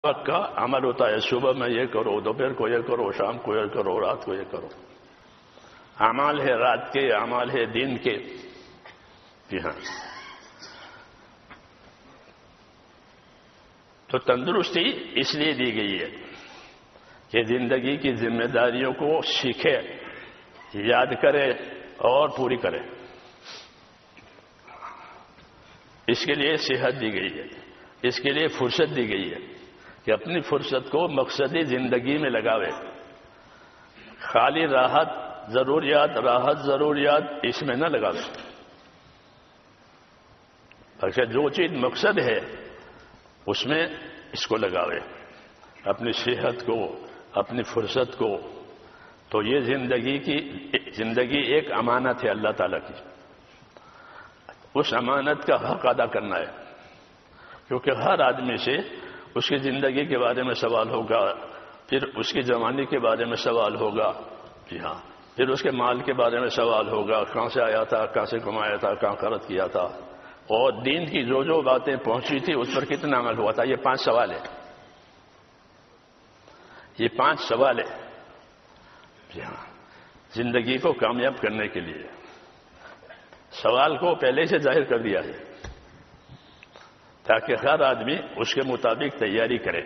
وقت کا عمل ہوتا ہے، صبح میں یہ کرو، دوپہر کو یہ کرو، شام کو یہ کرو، رات کو یہ کرو. اعمال ہے رات کے، اعمال ہے دن کے. جی ہاں. تو تندرستی اس لیے دی گئی ہے کہ زندگی کی ذمہ داریوں کو سیکھے، یاد کرے اور پوری کرے. اس کے لیے صحت دی گئی ہے، اس کے لیے فرصت دی گئی ہے کہ اپنی فرصت کو مقصدی زندگی میں لگاوے. خالی راحت ضروریات اس میں نہ لگاوے. اچھا، جو چیز مقصد ہے اس میں اس کو لگاوے، اپنی صحت کو، اپنی فرصت کو. تو یہ زندگی ایک امانت ہے اللہ تعالیٰ کی. اس امانت کا حق ادا کرنا ہے، کیونکہ ہر آدمی سے اس کی زندگی کے بارے میں سوال ہوگا، پھر اس کی جوانی کے بارے میں سوال ہوگا. جی ہاں. پھر اس کے مال کے بارے میں سوال ہوگا، کہاں سے آیا تھا، کہاں سے کمایا تھا، کہاں خرچ کیا تھا، اور دین کی جو باتیں پہنچی تھی اس پر کتنا عمل ہوا تھا. یہ 5 سوال ہے. یہ 5 سوال ہے. جی ہاں. زندگی کو کامیاب کرنے کے لیے سوال کو پہلے سے ظاہر کر دیا ہے تاکہ ہر آدمی اس کے مطابق تیاری کرے.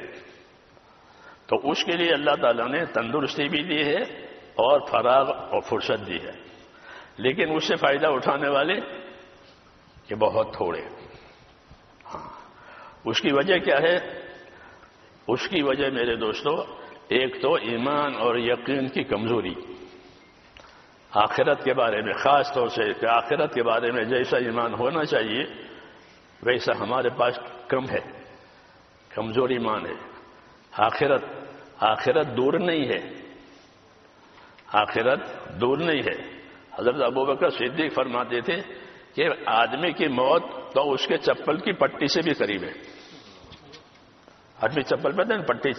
تو اس کے لیے اللہ تعالیٰ نے تندرستی بھی دی ہے اور فراغ اور فرصت دی ہے. لیکن اس سے فائدہ اٹھانے والے کہ بہت تھوڑے. ہاں. اس کی وجہ کیا ہے؟ اس کی وجہ میرے دوستو، ایک تو ایمان اور یقین کی کمزوری. آخرت کے بارے میں خاص طور سے، کہ آخرت کے بارے میں جیسا ایمان ہونا چاہیے ویسا ہمارے پاس کم ہے، کمزور ایمان ہے. آخرت دور نہیں ہے، آخرت دور نہیں ہے. حضرت ابوبکر صدیق فرماتے تھے کہ آدمی کی موت تو اس کے چپل کی پٹی سے بھی قریب ہے. آدمی چپل پہنتے ہیں پٹی،